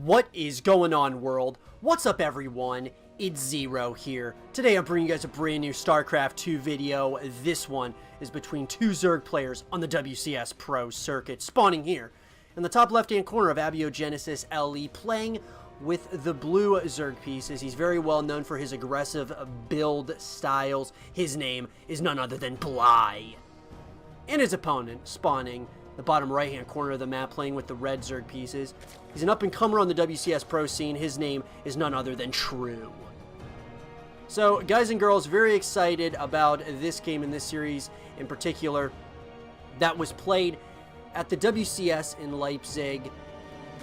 What is going on, world? What's up, everyone? It's Zero here. Today I'm bringing you guys a brand new Starcraft 2 video. This one is between two Zerg players on the WCS Pro circuit, spawning here in the top left-hand corner of Abiogenesis LE, playing with the blue Zerg pieces. He's very well known for his aggressive build styles. His name is none other than Bly. And his opponent, spawning the bottom right-hand corner of the map, playing with the red Zerg pieces. He's an up-and-comer on the WCS Pro scene. His name is none other than True. So, guys and girls, very excited about this game in this series in particular that was played at the WCS in Leipzig,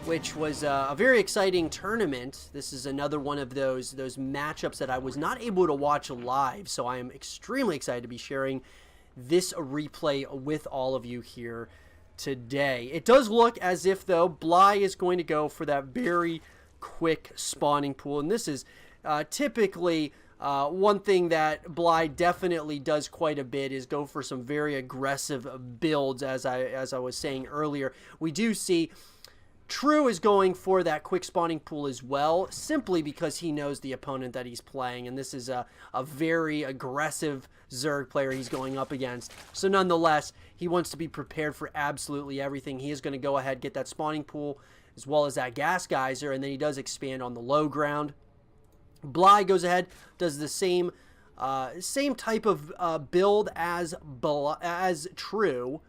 which was a very exciting tournament. This is another one of those matchups that I was not able to watch live, so I am extremely excited to be sharing this replay with all of you here today. It does look as if, though, Bly is going to go for that very quick spawning pool, and this is typically one thing that Bly definitely does quite a bit, is go for some very aggressive builds. As I was saying earlier, we do see True is going for that quick spawning pool as well, simply because he knows the opponent that he's playing, and this is a very aggressive Zerg player he's going up against. So nonetheless, he wants to be prepared for absolutely everything. He is going to go ahead, get that spawning pool, as well as that gas geyser, and then he does expand on the low ground. Bly goes ahead, does the same type of build as True.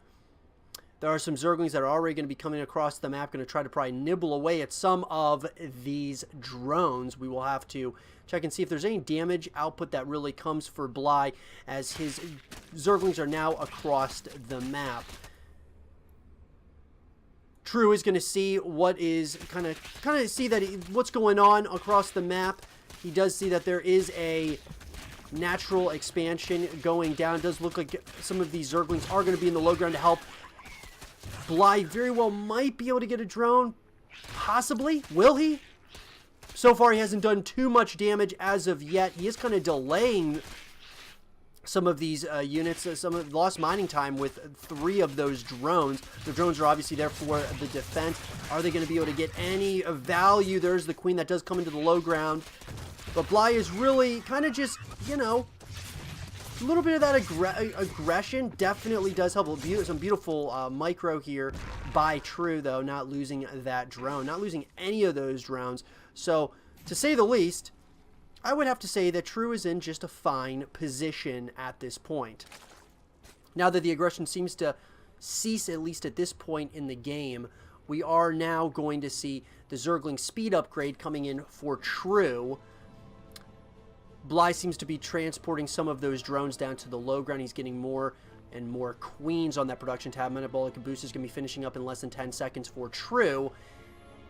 There are some Zerglings that are already going to be coming across the map, going to try to probably nibble away at some of these drones. We will have to check and see if there's any damage output that really comes for Bly, as his Zerglings are now across the map. True is going to see what is kind of see that what's going on across the map. He does see that there is a natural expansion going down. It does look like some of these Zerglings are going to be in the low ground to help. Bly very well might be able to get a drone. Possibly. Will he? So far, he hasn't done too much damage as of yet. He is kind of delaying some of these units. Some of lost mining time with 3 of those drones. The drones are obviously there for the defense. Are they going to be able to get any value? There's the queen that does come into the low ground. But Bly is really kind of just, you know, a little bit of that aggression definitely does help. Some beautiful micro here by True, though, not losing that drone, not losing any of those drones. So, to say the least, I would have to say that True is in just a fine position at this point. Now that the aggression seems to cease, at least at this point in the game, we are now going to see the Zergling speed upgrade coming in for True. Bly seems to be transporting some of those drones down to the low ground. He's getting more and more queens on that production tab. Metabolic boost is going to be finishing up in less than 10 seconds for True.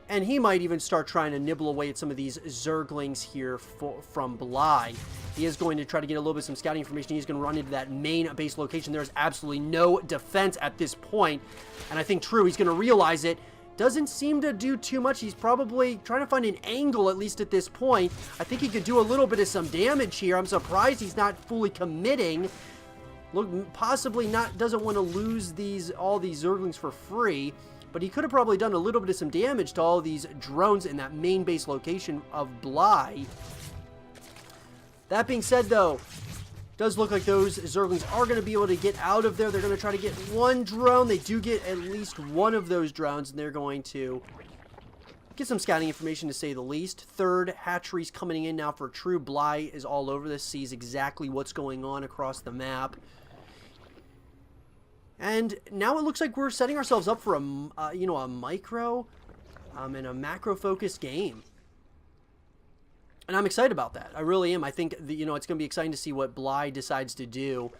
And he might even start trying to nibble away at some of these Zerglings here from Bly. He is going to try to get a little bit of some scouting information. He's going to run into that main base location. There's absolutely no defense at this point. And I think True, he's going to realize it. Doesn't seem to do too much. He's probably trying to find an angle, at least at this point. I think he could do a little bit of some damage here. I'm surprised he's not fully committing. Look, possibly doesn't want to lose all these Zerglings for free, but he could have probably done a little bit of some damage to all these drones in that main base location of Bly. That being said, though, does look like those Zerglings are going to be able to get out of there. They're going to try to get one drone. They do get at least one of those drones, and they're going to get some scouting information, to say the least. Third hatchery's coming in now for True. Bly is all over this, sees exactly what's going on across the map. And now it looks like we're setting ourselves up for a micro and a macro-focused game. And I'm excited about that. I really am. I think that, it's going to be exciting to see what Bly decides to do,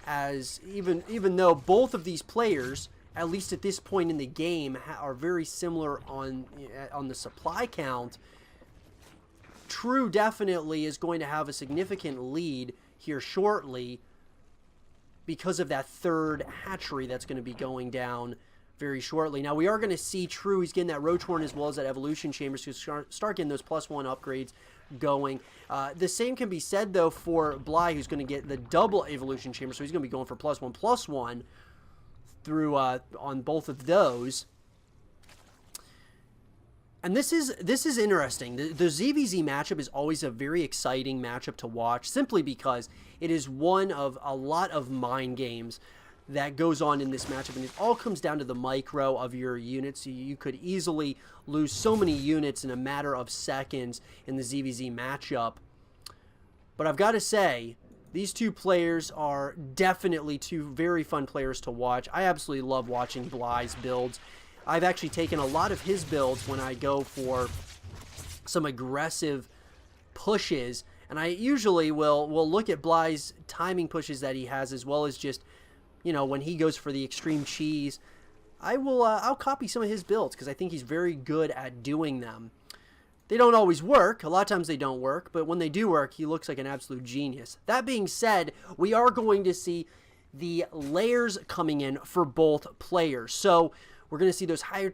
as even though both of these players, at least at this point in the game, are very similar on the supply count. True definitely is going to have a significant lead here shortly because of that third hatchery that's going to be going down very shortly. Now, we are going to see True, he's getting that Roach Horn as well as that Evolution Chamber, so start getting those +1 upgrades going. The same can be said, though, for Bly, who's going to get the double Evolution Chamber, so he's going to be going for +1/+1 through on both of those. And this is interesting. The ZvZ matchup is always a very exciting matchup to watch, simply because it is one of a lot of mind games that goes on in this matchup, and it all comes down to the micro of your units. You could easily lose so many units in a matter of seconds in the ZvZ matchup. But I've got to say, these two players are definitely two very fun players to watch. I absolutely love watching Bly's builds. I've actually taken a lot of his builds when I go for some aggressive pushes, and I usually will look at Bly's timing pushes that he has, as well as just, you know, when he goes for the extreme cheese. I'll copy some of his builds because I think he's very good at doing them. They don't always work. A lot of times they don't work, but when they do work, he looks like an absolute genius. That being said, we are going to see the layers coming in for both players. So we're going to see those higher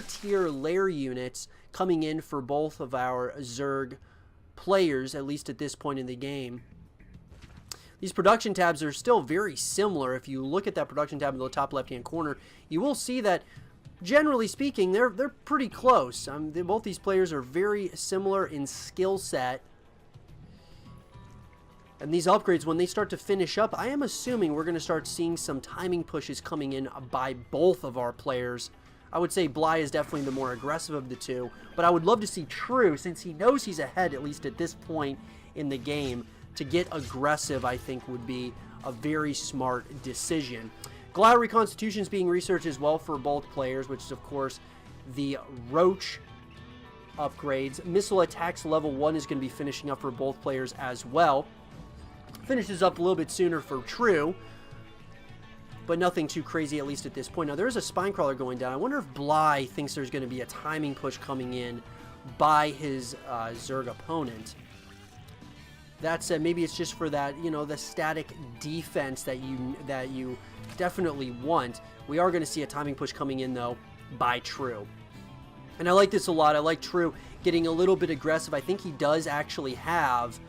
tier layer units coming in for both of our Zerg players, at least at this point in the game. These production tabs are still very similar. If you look at that production tab in the top left-hand corner, you will see that, generally speaking, they're pretty close. Both these players are very similar in skill set. And these upgrades, when they start to finish up, I am assuming we're going to start seeing some timing pushes coming in by both of our players. I would say Bly is definitely the more aggressive of the two, but I would love to see True, since he knows he's ahead, at least at this point in the game, to get aggressive, I think, would be a very smart decision. Glider Reconstitution is being researched as well for both players, which is, of course, the Roach upgrades. Missile Attacks level 1 is going to be finishing up for both players as well. Finishes up a little bit sooner for True, but nothing too crazy, at least at this point. Now, there is a Spine Crawler going down. I wonder if Bly thinks there's going to be a timing push coming in by his Zerg opponent. That said, maybe it's just for that, you know, the static defense that you definitely want. We are going to see a timing push coming in, though, by True. And I like this a lot. I like True getting a little bit aggressive. I think he does actually have...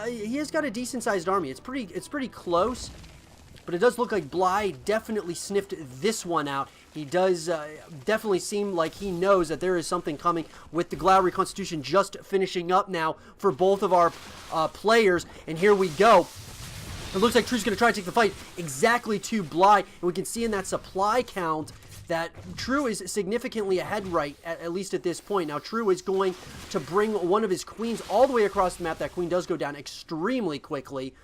he has got a decent-sized army. It's pretty close, but it does look like Bly definitely sniffed this one out. He does definitely seem like he knows that there is something coming with the Glider Reconstitution just finishing up now for both of our players. And here we go. It looks like True's going to try to take the fight exactly to Bly. And we can see in that supply count that True is significantly ahead at least at this point. Now, True is going to bring one of his queens all the way across the map. That queen does go down extremely quickly.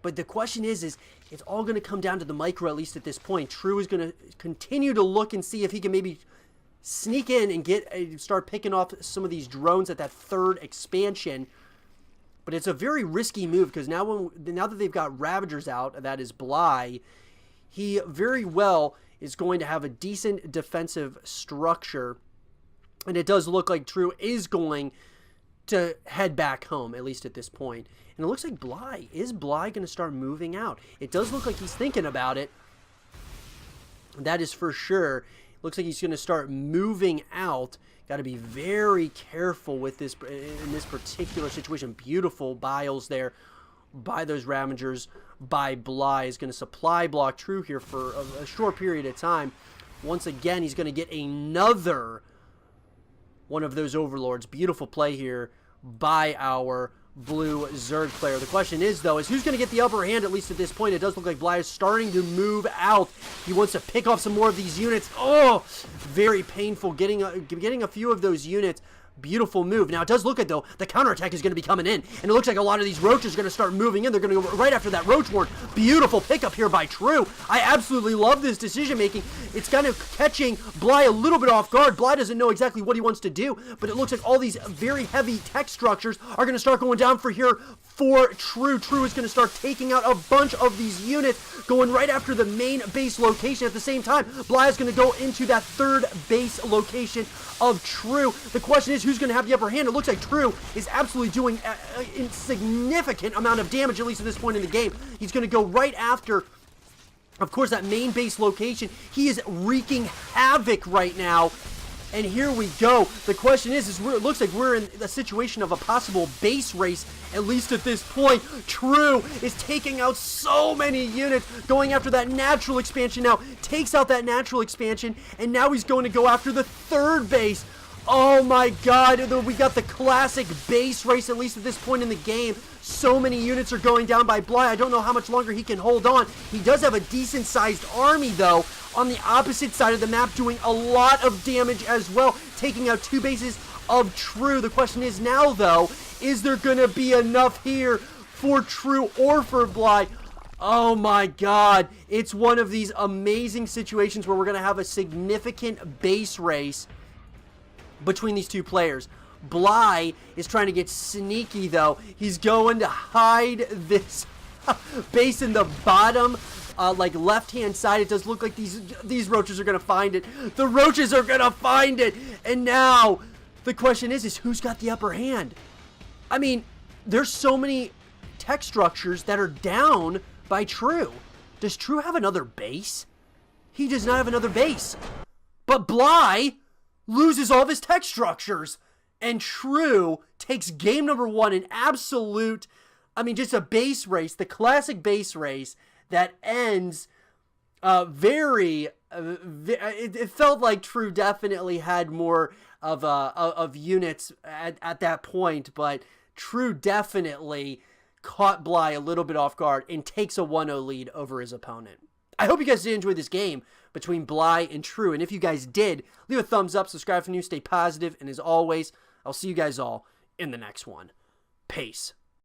But the question is it's all going to come down to the micro, at least at this point. True is going to continue to look and see if he can maybe sneak in and start picking off some of these drones at that third expansion. But it's a very risky move, because now that they've got Ravagers out, that is Bly, he very well is going to have a decent defensive structure. And it does look like True is going to head back home, at least at this point. And it looks like is Bly going to start moving out? It does look like he's thinking about it. That is for sure. Looks like he's going to start moving out. Got to be very careful with this in this particular situation. Beautiful biles there by those Ravagers. By Bly is going to supply block True here for a short period of time. Once again, he's going to get another one of those Overlords. Beautiful play here by our blue Zerg player. The question is, though, is who's going to get the upper hand, at least at this point. It does look like Bly is starting to move out. He wants to pick off some more of these units. Oh, very painful getting a few of those units. Beautiful move. Now, it does look like, though, the counterattack is going to be coming in. And it looks like a lot of these Roaches are going to start moving in. They're going to go right after that Roach Warren. Beautiful pickup here by True. I absolutely love this decision-making. It's kind of catching Bly a little bit off guard. Bly doesn't know exactly what he wants to do, but it looks like all these very heavy tech structures are going to start going down for here for True. True is going to start taking out a bunch of these units, going right after the main base location. At the same time, Bly is going to go into that third base location of True. The question is, who's going to have the upper hand? It looks like True is absolutely doing a insignificant amount of damage, at least at this point in the game. He's going to go right after, of course, that main base location. He is wreaking havoc right now. And here we go. The question is it looks like we're in a situation of a possible base race, at least at this point. True is taking out so many units, going after that natural expansion now. Takes out that natural expansion, and now he's going to go after the third base. Oh my god, we got the classic base race, at least at this point in the game. So many units are going down by Bly. I don't know how much longer he can hold on. He does have a decent-sized army, though, on the opposite side of the map, doing a lot of damage as well, taking out 2 bases of True. The question is now, though, is there going to be enough here for True or for Bly? Oh my god, it's one of these amazing situations where we're going to have a significant base race between these two players. Bly is trying to get sneaky, though. He's going to hide this base in the bottom, like left-hand side. It does look like these roaches are going to find it. The roaches are going to find it. And now the question is who's got the upper hand? I mean, there's so many tech structures that are down by True. Does True have another base? He does not have another base. But Bly loses all of his tech structures. And True takes game number 1 in absolute, I mean, just a base race, the classic base race that ends it felt like True definitely had more of units at that point, but True definitely caught Bly a little bit off guard and takes a 1-0 lead over his opponent. I hope you guys did enjoy this game between Bly and True, and if you guys did, leave a thumbs up, subscribe for news, stay positive, and as always, I'll see you guys all in the next one. Peace.